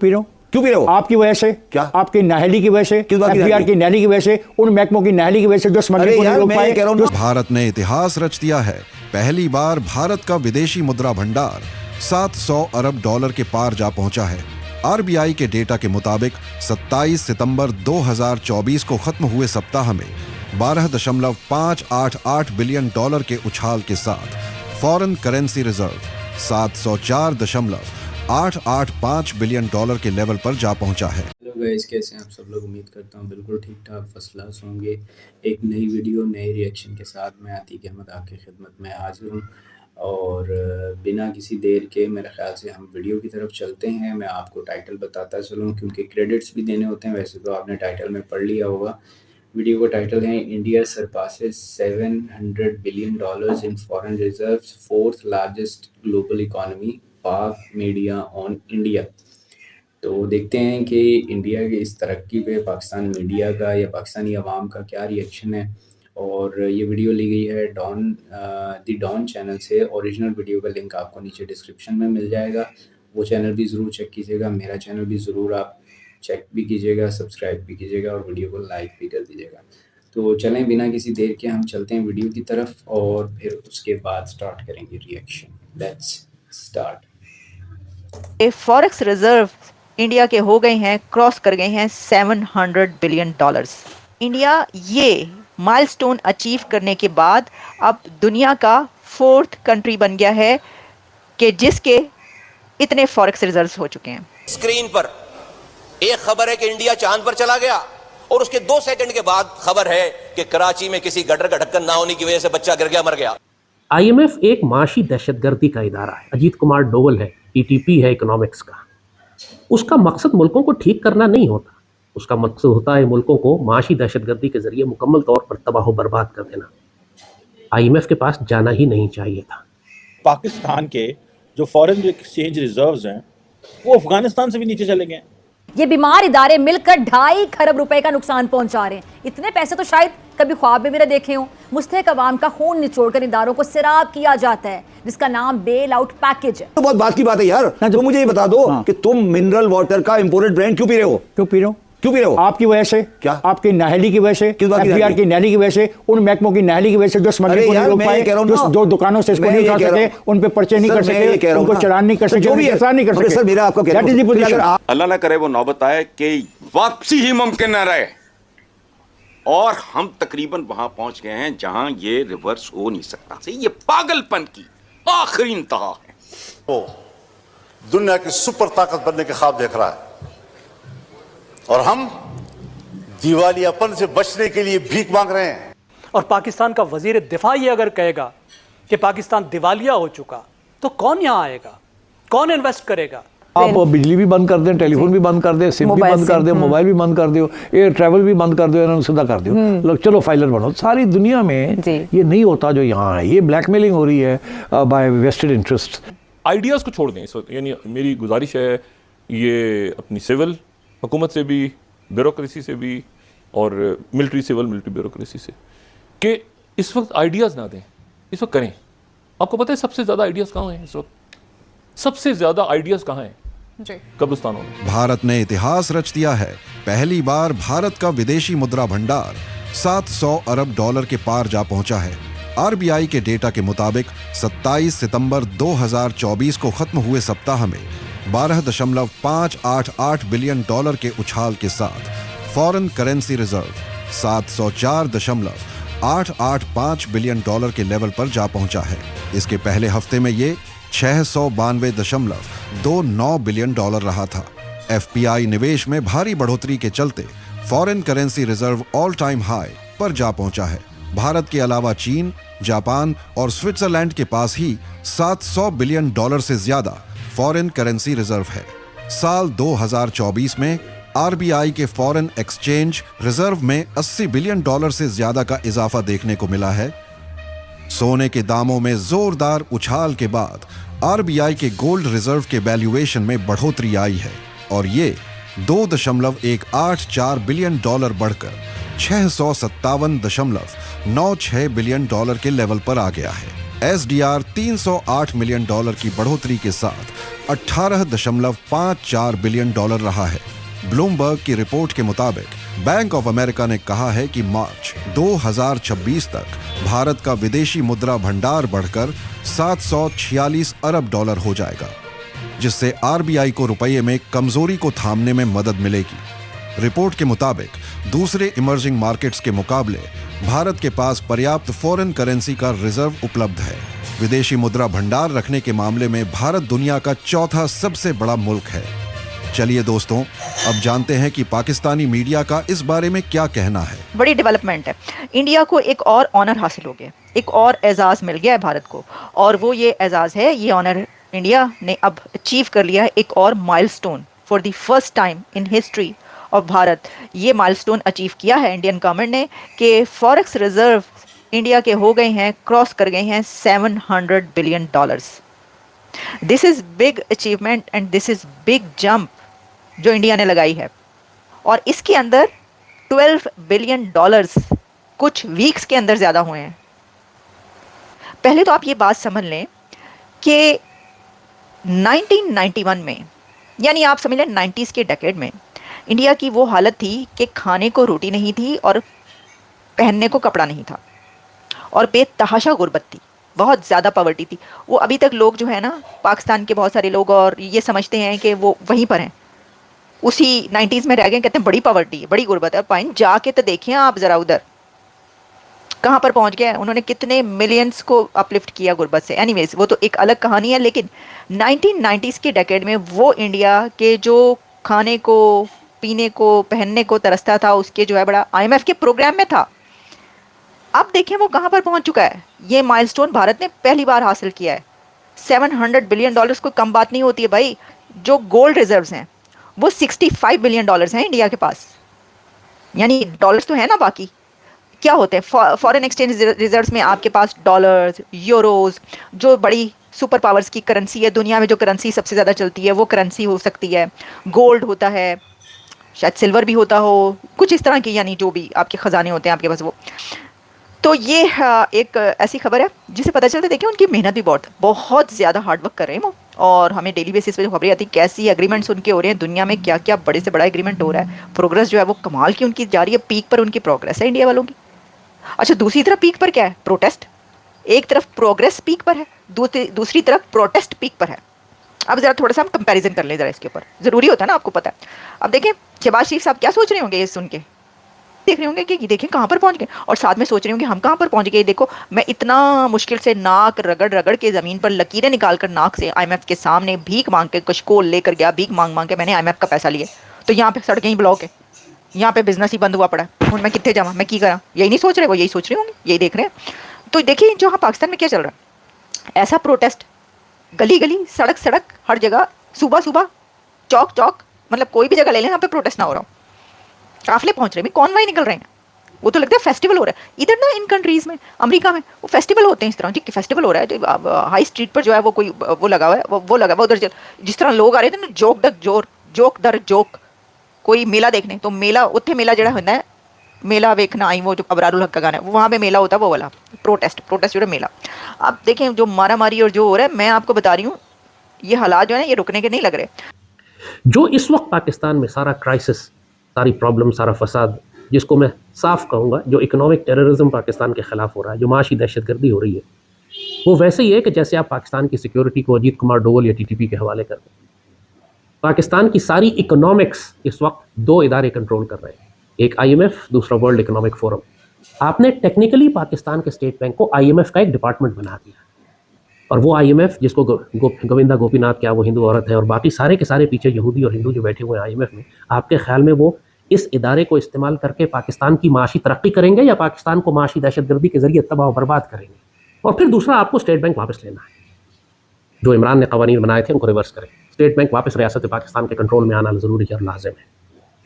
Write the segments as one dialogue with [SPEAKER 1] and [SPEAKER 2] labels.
[SPEAKER 1] P रहा हूँ।
[SPEAKER 2] क्यों पी रहे हो?
[SPEAKER 1] आपकी वजह से।
[SPEAKER 2] क्या?
[SPEAKER 1] आपकी नाहली की वजह से,
[SPEAKER 2] किस बात की
[SPEAKER 1] एफबीआर की नाहली की वजह से, उन महकमों की नाहली की वजह से जो स्मगलिंग को नहीं रोक पाए।
[SPEAKER 3] भारत ने इतिहास रच दिया है। पहली बार भारत का विदेशी मुद्रा भंडार 700 अरब डॉलर के पार जा पहुंचा है। आरबीआई के डेटा के मुताबिक 27 सितंबर 2024 को खत्म हुए सप्ताह में 12.588 बिलियन डॉलर के उछाल के साथ foreign currency reserve 704.885 billion dollar के लेवल पर जा पहुंचा है।
[SPEAKER 4] हेलो गाइस, कैसे हैं आप सब लोग? उम्मीद करता हूं बिल्कुल ठीक ठाक फर्स्ट क्लास होंगे। एक नई वीडियो नए रिएक्शन के साथ मैं आतिक अहमद आपकी खिदमत में हाजिर हूं और बिना किसी देर के मेरे ख्याल से हम वीडियो की तरफ चलते हैं। मैं आपको टाइटल बताता चलूं क्योंकि क्रेडिट्स भी देने होते हैं। वैसे तो आपने टाइटल में पढ़ लिया होगा। वीडियो का टाइटल है India surpasses $700 billion in foreign reserves, fourth largest global economy, पाक मीडिया ऑन इंडिया। तो देखते हैं कि इंडिया के इस तरक्की पे पाकिस्तान मीडिया का या पाकिस्तानी अवाम का क्या रिएक्शन है। और ये वीडियो ली गई है दी डॉन चैनल से। ओरिजिनल वीडियो का लिंक आपको नीचे डिस्क्रिप्शन में मिल जाएगा। वो चैनल भी ज़रूर चेक कीजिएगा, मेरा चैनल भी ज़रूर आप चेक भी कीजिएगा, सब्सक्राइब भी कीजिएगा और वीडियो को लाइक भी कर दीजिएगा। तो चलें बिना किसी देर के हम चलते हैं वीडियो की तरफ और फिर उसके बाद स्टार्ट करेंगे reaction. Let's start.
[SPEAKER 5] Forex reserve India के हो गए हैं, क्रॉस कर गए हैं $700 बिलियन। इंडिया ये माइलस्टोन अचीव करने के बाद अब दुनिया का 4th कंट्री बन गया है कि जिसके इतने फॉरेक्स रिजर्व्स हो चुके हैं।
[SPEAKER 6] स्क्रीन पर एक खबर है कि इंडिया चांद पर चला गया और उसके 2 सेकंड के बाद खबर है कि कराची में किसी गटर का ढक्कन ना होने की वजह से बच्चा गिर गया, मर गया।
[SPEAKER 7] आईएमएफ एक माशी दहशतगर्दी का इदारा है। अजीत कुमार डोवल है, ईटीपी है इकोनॉमिक्स का। उसका मकसद मुल्कों को ठीक करना नहीं होता, उसका मकसद होता है मुल्कों को माशी दहशतगर्दी के जरिए मुकम्मल तौर पर तबाह बर्बाद कर देना। आईएमएफ के पास जाना ही नहीं चाहिए था।
[SPEAKER 8] पाकिस्तान के जो फॉरेन एक्सचेंज रिजर्व्स हैं वो अफगानिस्तान से भी नीचे चले गए।
[SPEAKER 9] ये बीमार इदारे मिलकर 2.5 खरब रुपए का नुकसान पहुंचा रहे हैं। इतने पैसे तो शायद कभी ख्वाब में भी ना देखे हों। मुस्तहक अवाम का खून निचोड़कर इदारों को सिराब किया जाता है जिसका नाम बेल आउट पैकेज है।
[SPEAKER 2] तो बहुत बात की बात है यार। तो मुझे ये बता दो कि तुम मिनरल वाटर का इंपोर्टेड ब्रांड क्यों पी रहे हो?
[SPEAKER 1] क्यों पी रहा हूँ?
[SPEAKER 2] क्यों पी रहे हो?
[SPEAKER 1] आपकी वजह से।
[SPEAKER 2] क्या?
[SPEAKER 1] आपकी नाहली की वजह से,
[SPEAKER 2] किस बात की
[SPEAKER 1] एफबीआर की नाहली की वजह से, उन महकमों की नाहली की वजह से जो स्मगलिंग को नहीं रोक पाए, जो दुकानों से इसको नहीं उठा सके, उन पे पर्चे नहीं कर सके, उनको चलान नहीं कर सके, गिरफ्तार नहीं कर सके।
[SPEAKER 2] सर मेरा आपको
[SPEAKER 10] अल्लाह ना करे वो नौबत आए कि वापसी ही मुमकिन न रहे और हम तकरीबन वहां पहुंच गए हैं जहां ये रिवर्स हो नहीं सकता। ये पागलपन की आखिरी इंतहा है।
[SPEAKER 11] वो दुनिया की सुपर ताकत बनने के ख्वाब देख रहा है और हम दिवालियापन से बचने के लिए भीख मांग रहे हैं।
[SPEAKER 12] और पाकिस्तान का वजीर दिफा ये अगर कहेगा कि पाकिस्तान दिवालिया हो चुका तो कौन यहाँ आएगा, कौन इन्वेस्ट करेगा?
[SPEAKER 13] आप बिजली भी बंद कर दें, टेलीफोन भी बंद कर दें, सिम भी बंद कर दें, मोबाइल भी बंद कर दो, एयर ट्रैवल भी बंद कर दो, इन्होंने सीधा कर दो। लोग चलो फाइलर बनो। सारी दुनिया में ये नहीं होता जो यहाँ है। ये ब्लैकमेलिंग हो रही है बाय वेस्टेड इंटरेस्ट।
[SPEAKER 14] आइडियाज़ को छोड़ दें इस वक्त। यानी मेरी गुजारिश है ये अपनी सिविल हुकूमत से भी, ब्यूरोक्रेसी से भी और मिलिट्री ब्यूरोक्रेसी से कि इस वक्त आइडियाज़ ना दें, इस वक्त करें। आपको पता है सबसे ज़्यादा आइडियाज़ कहाँ हैं इस वक्त? सबसे ज़्यादा आइडियाज़ कहाँ हैं? कब्रिस्तानों में।
[SPEAKER 3] भारत ने इतिहास रच दिया है। पहली बार भारत का विदेशी मुद्रा भंडार 700 अरब डॉलर के पार जा पहुंचा है। आरबीआई के डेटा के मुताबिक 27 सितंबर 2024 को खत्म हुए सप्ताह में 12.588 बिलियन डॉलर के उछाल के साथ foreign currency reserve 704.885 billion dollar के लेवल पर जा पहुंचा है। इसके पहले हफ्ते में ये 692.29 बिलियन डॉलर रहा था। एफपीआई निवेश में भारी बढ़ोतरी के चलते foreign currency reserve all time high पर जा पहुंचा है। भारत के अलावा चीन, जापान और स्विट्जरलैंड के पास ही 700 बिलियन डॉलर से ज्यादा फॉरेन करेंसी रिजर्व है। साल 2024 में आरबीआई के फॉरेन एक्सचेंज रिजर्व में 80 बिलियन डॉलर से ज्यादा का इजाफा देखने को मिला है। सोने के दामों में जोरदार उछाल के बाद आरबीआई के गोल्ड रिजर्व के वैल्यूएशन में बढ़ोतरी आई है और ये 2.184 बिलियन डॉलर बढ़कर 657.96 बिलियन डॉलर के लेवल पर आ गया है। एसडीआर 308 मिलियन डॉलर की बढ़ोतरी के साथ 18.54 बिलियन डॉलर रहा है। ब्लूमबर्ग की रिपोर्ट के मुताबिक बैंक ऑफ अमेरिका ने कहा है कि मार्च 2026 तक भारत का विदेशी मुद्रा भंडार बढ़कर 746 अरब डॉलर हो जाएगा, जिससे आरबीआई को रुपये में कमजोरी को थामने में मदद मिलेगी। रिपोर्ट के मुताबिक दूसरे इमर्जिंग मार्केट्स के मुकाबले भारत के पास पर्याप्त फॉरेन करेंसी का रिजर्व उपलब्ध है। विदेशी मुद्रा भंडार रखने के मामले में भारत दुनिया का चौथा सबसे बड़ा मुल्क है। चलिए दोस्तों, अब जानते हैं कि पाकिस्तानी मीडिया का इस बारे में क्या कहना है।
[SPEAKER 5] बड़ी डेवलपमेंट है। इंडिया को एक और ऑनर हासिल हो गया, एक और एजाज मिल गया है भारत को, और वो ये एजाज है, ये ऑनर इंडिया ने अब अचीव कर लिया है एक और milestone. For the first time in history of Bharat ये माइलस्टोन अचीव किया है इंडियन गवर्नमेंट ने कि फॉरेक्स रिजर्व इंडिया के हो गए हैं, क्रॉस कर गए हैं 700 billion dollars. This is big achievement and this is big jump जो इंडिया ने लगाई है, और इसके अंदर 12 बिलियन डॉलर्स कुछ वीक्स के अंदर ज़्यादा हुए हैं। पहले तो आप ये बात समझ लें कि 1991 में, यानी आप समझ लें 90s के डेकेड में, इंडिया की वो हालत थी कि खाने को रोटी नहीं थी और पहनने को कपड़ा नहीं था, और बेतहाशा गुर्बत थी, बहुत ज़्यादा पॉवर्टी थी। वो अभी तक लोग जो है ना, पाकिस्तान के बहुत सारे लोग और ये समझते हैं कि वो वहीं पर हैं, उसी 90s में रह गए, कहते हैं बड़ी पॉवर्टी है, बड़ी गुर्बत है। पाइन जाके तो देखिए आप ज़रा उधर कहाँ पर पहुँच गया है, उन्होंने कितने मिलियंस को अपलिफ्ट किया गुर्बत से। एनीवेज वो तो एक अलग कहानी है, लेकिन 1990s के डेकेड में वो इंडिया के जो खाने को, पीने को, पहनने को तरसता था, उसके जो है बड़ा IMF के प्रोग्राम में था। अब देखें वो कहाँ पर पहुँच चुका है। ये माइलस्टोन भारत ने पहली बार हासिल किया है। 700 बिलियन डॉलर्स कोई कम बात नहीं होती है भाई। जो गोल्ड रिजर्व्स हैं वो 65 बिलियन डॉलर्स हैं इंडिया के पास, यानी डॉलर्स तो है ना, बाकी क्या होते हैं फॉरेन एक्सचेंज रिजर्व्स में आपके पास डॉलर्स, यूरोज, जो बड़ी सुपर पावर्स की करेंसी है दुनिया में, जो करेंसी सबसे ज़्यादा चलती है वो करेंसी हो सकती है। गोल्ड होता है, शायद सिल्वर भी होता हो, कुछ इस तरह की, यानी जो भी आपके ख़जाने होते हैं आपके पास वो। तो ये एक ऐसी खबर है जिसे पता चलता है, देखिए उनकी मेहनत भी बहुत ज़्यादा हार्ड वर्क कर रहे हैं वो, और हमें डेली बेसिस पे जो खबरें आती हैं कैसी एग्रीमेंट्स उनके हो रहे हैं, दुनिया में क्या क्या बड़े से बड़ा एग्रीमेंट हो रहा है, प्रोग्रेस जो है वो कमाल की उनकी जा रही है, पीक पर उनकी प्रोग्रेस है इंडिया वालों की। अच्छा, दूसरी तरफ पीक पर क्या है? प्रोटेस्ट। एक तरफ प्रोग्रेस पीक पर है, दूसरी तरफ प्रोटेस्ट पीक पर है। अब ज़रा थोड़ा सा हम कंपैरिजन कर लें ज़रा इसके ऊपर, ज़रूरी होता है ना, आपको पता है। अब देखें शहबाज शरीफ साहब क्या सोच रहे होंगे ये सुन के, देख रहे होंगे कि देखें कहाँ पर पहुँच गए, और साथ में सोच रहे होंगे हम कहाँ पर पहुँच गए। देखो मैं इतना मुश्किल से नाक रगड़ रगड़ के ज़मीन पर लकीरें निकाल कर नाक से IMF के सामने भीख मांग के कशकोल लेकर गया, भीख मांग मांग के मैंने IMF का पैसा लिया, तो यहाँ पे सड़कें ही ब्लॉक है, यहाँ पे बिजनेस ही बंद हुआ पड़ा है, मैं कितने जावा, मैं की करा, यही नहीं सोच रहे वो, यही सोच रहे होंगे, यही देख रहे हैं। तो देखिए जो हाँ पाकिस्तान में क्या चल रहा है, ऐसा प्रोटेस्ट गली गली, सड़क सड़क, हर जगह, सुबह सुबह, चौक चौक, मतलब कोई भी जगह ले लें यहाँ पे प्रोटेस्ट ना हो रहा हो, काफिले पहुंच रहे हैं, कॉन्वॉय निकल रहे हैं, वो तो लगता है फेस्टिवल हो रहा है। इधर ना इन कंट्रीज में, अमेरिका में वो फेस्टिवल होते हैं इस तरह, ठीक फेस्टिवल हो रहा है, हाई स्ट्रीट पर जो है वो कोई वो लगा हुआ है, वो लगा हुआ उधर, जिस तरह लोग आ रहे थे ना, जोक दर जोक, कोई मेला देखने, तो मेला उत्थे मेला जड़ा होता है, मेला देखना आई, वो जो अबरारुल हक का गाना है, वो वहाँ पे मेला होता है, वो वाला प्रोटेस्ट जो है मेला। अब देखें जो मारा मारी और जो हो रहा है, मैं आपको बता रही हूँ ये हालात जो है ना, ये रुकने के नहीं लग रहे।
[SPEAKER 7] जो इस वक्त पाकिस्तान में सारा क्राइसिस, सारी प्रॉब्लम, सारा फसाद, जिसको मैं साफ कहूँगा जो इकोनॉमिक टेररिज्म पाकिस्तान के ख़िलाफ़ हो रहा है, जो माशी दहशतगर्दी हो रही है, वो वैसे ही है कि जैसे आप पाकिस्तान की सिक्योरिटी को अजीत कुमार डोवल या TTP के हवाले कर दें। पाकिस्तान की सारी इकोनॉमिक्स इस वक्त दो इदारे कंट्रोल कर रहे हैं, एक IMF, दूसरा वर्ल्ड इकोनॉमिक फोरम। आपने टेक्निकली पाकिस्तान के स्टेट बैंक को IMF का एक डिपार्टमेंट बना दिया, और वो IMF जिसको गोविंदा गोपीनाथ, क्या वो हिंदू औरत है, और बाकी सारे के सारे पीछे यहूदी और हिंदू जो बैठे हुए हैं IMF में, आपके ख्याल में वो इस इदारे को इस्तेमाल करके पाकिस्तान की माशी तरक्की करेंगे या पाकिस्तान को माशी दहशतगर्दी के जरिए तबाह और बर्बाद करेंगे? और फिर दूसरा, आपको स्टेट बैंक वापस लेना है, जो इमरान ने कवानीन बनाए थे उनको रिवर्स करें, स्टेट बैंक वापस रियासत पाकिस्तान के कंट्रोल में आना ज़रूरी है और लाजिम है।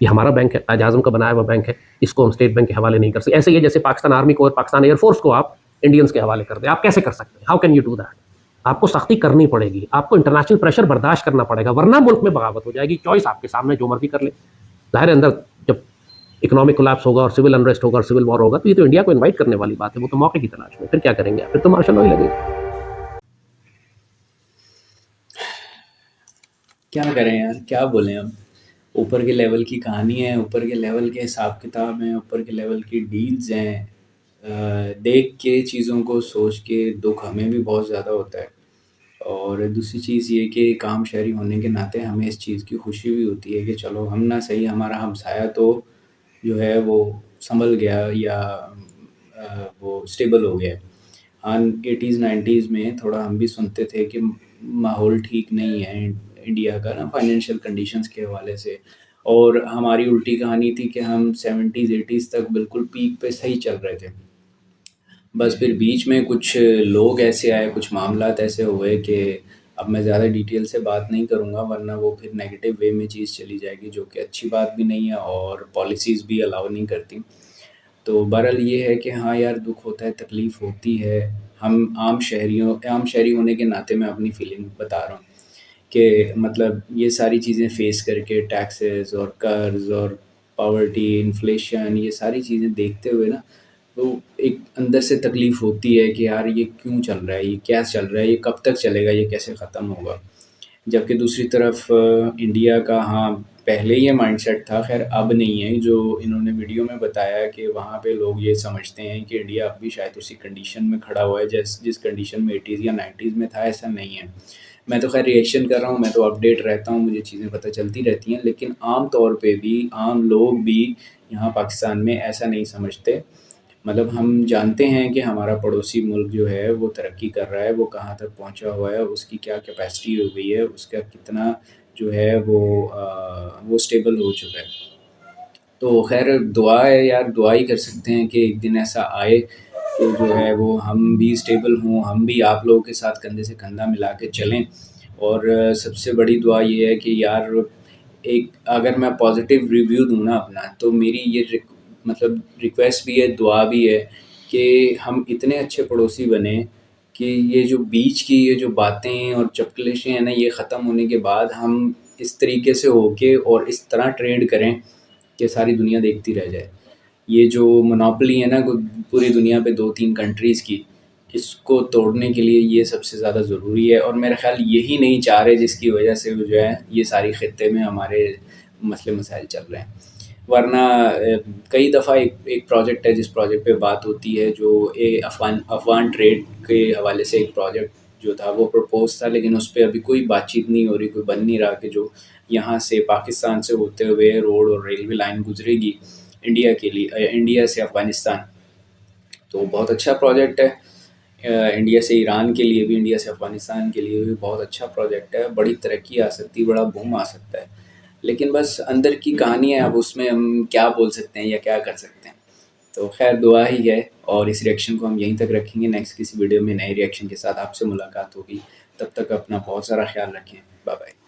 [SPEAKER 7] ये हमारा बैंक है, कायद आज़म का बनाया हुआ बैंक है, इसको हम स्टेट बैंक के हवाले नहीं कर सकते। ऐसे ही जैसे पाकिस्तान आर्मी को और पाकिस्तान एयरफोर्स को आप इंडियंस के हवाले कर दें, आप कैसे कर सकते हैं? How can you do that? आपको सख्ती करनी पड़ेगी, आपको इंटरनेशनल प्रेशर बर्दाश्त करना पड़ेगा, वरना मुल्क में बगावत हो जाएगी। चॉइस आपके सामने, जो मर्जी कर ले। ज़ाहिर है अंदर जब इकोनॉमिक कोलैप्स होगा और सिविल अनरेस्ट होगा और सिविल वॉर होगा, तो ये तो इंडिया को इन्वाइट करने वाली बात है, वो तो मौके की तलाश में। फिर क्या करेंगे? फिर तो मार्शल लॉ ही लगेगा।
[SPEAKER 4] क्या करें यार, क्या बोलें अब। ऊपर के लेवल की कहानी है, ऊपर के लेवल के हिसाब किताब हैं, ऊपर के लेवल की डील्स हैं। देख के चीज़ों को सोच के दुख हमें भी बहुत ज़्यादा होता है। और दूसरी चीज़ ये कि काम शहरी होने के नाते हमें इस चीज़ की खुशी भी होती है कि चलो हम ना सही, हमारा हमसाया तो जो है वो संभल गया या वो स्टेबल हो गया। हाँ, 80s 90s में थोड़ा हम भी सुनते थे कि माहौल ठीक नहीं है इंडिया का ना, फाइनेंशियल कंडीशंस के हवाले से। और हमारी उल्टी कहानी थी कि हम 70s 80s तक बिल्कुल पीक पे सही चल रहे थे। बस फिर बीच में कुछ लोग ऐसे आए, कुछ मामलात ऐसे हुए कि अब मैं ज़्यादा डिटेल से बात नहीं करूँगा, वरना वो फिर नेगेटिव वे में चीज़ चली जाएगी, जो कि अच्छी बात भी नहीं है और पॉलिसीज़ भी अलाउ नहीं करती। तो बहरहाल ये है कि हाँ यार, दुख होता है, तकलीफ़ होती है। हम आम शहरी होने के नाते मैं अपनी फीलिंग बता रहा हूँ कि मतलब ये सारी चीज़ें फ़ेस करके, टैक्सेस और कर्ज़ और पॉवर्टी, इन्फ्लेशन, ये सारी चीज़ें देखते हुए ना, तो एक अंदर से तकलीफ़ होती है कि यार ये क्यों चल रहा है, ये क्या चल रहा है, ये कब तक चलेगा, ये कैसे ख़त्म होगा। जबकि दूसरी तरफ इंडिया का हाँ, पहले ये माइंडसेट था, खैर अब नहीं है। जो इन्होंने वीडियो में बताया कि वहाँ पे लोग ये समझते हैं कि इंडिया अब भी शायद उसी कंडीशन में खड़ा हुआ है जिस कंडीशन में 80s या 90s में था, ऐसा नहीं है। मैं तो खैर रिएक्शन कर रहा हूँ, मैं तो अपडेट रहता हूँ, मुझे चीज़ें पता चलती रहती हैं, लेकिन आम तौर पे भी आम लोग भी यहाँ पाकिस्तान में ऐसा नहीं समझते। मतलब हम जानते हैं कि हमारा पड़ोसी मुल्क जो है वो तरक्की कर रहा है, वो कहाँ तक पहुँचा हुआ है, उसकी क्या कैपेसिटी हो गई है, उसका कितना जो है वो स्टेबल हो चुका है। तो खैर दुआ है यार, दुआ ही कर सकते हैं कि एक दिन ऐसा आए कि जो है वो हम भी स्टेबल हों, हम भी आप लोगों के साथ कंधे से कंधा मिला के चलें। और सबसे बड़ी दुआ ये है कि यार, एक अगर मैं पॉजिटिव रिव्यू दूँ ना अपना, तो मेरी ये मतलब रिक्वेस्ट भी है, दुआ भी है कि हम इतने अच्छे पड़ोसी बने कि ये जो बीच की ये जो बातें और चपकलिशें हैं ना, ये ख़त्म होने के बाद हम इस तरीके से होके और इस तरह ट्रेड करें कि सारी दुनिया देखती रह जाए। ये जो मोनोपोली है ना पूरी दुनिया पे 2-3 कंट्रीज़ की, इसको तोड़ने के लिए ये सबसे ज़्यादा ज़रूरी है। और मेरा ख़्याल यही नहीं चाह रहे, जिसकी वजह से जो है ये सारी ख़ित्ते में हमारे मसले मसाइल चल रहे हैं। वरना कई दफ़ा एक प्रोजेक्ट है, जिस प्रोजेक्ट पे बात होती है, जो अफ़गान ट्रेड के हवाले से एक प्रोजेक्ट जो था वो प्रपोज़ था, लेकिन उस पे अभी कोई बातचीत नहीं हो रही, कोई बन नहीं रहा कि जो यहाँ से पाकिस्तान से होते हुए रोड और रेलवे लाइन गुजरेगी इंडिया के लिए, इंडिया से अफ़गानिस्तान। तो बहुत अच्छा प्रोजेक्ट है, इंडिया से ईरान के लिए भी, इंडिया से अफ़गानिस्तान के लिए भी बहुत अच्छा प्रोजेक्ट है। बड़ी तरक्की आ सकती है, बड़ा बूम आ सकता है, लेकिन बस अंदर की कहानी है, अब उसमें हम क्या बोल सकते हैं या क्या कर सकते हैं। तो खैर दुआ ही है, और इस रिएक्शन को हम यहीं तक रखेंगे। नेक्स्ट किसी वीडियो में नए रिएक्शन के साथ आपसे मुलाकात होगी। तब तक अपना बहुत सारा ख्याल रखें। Bye bye.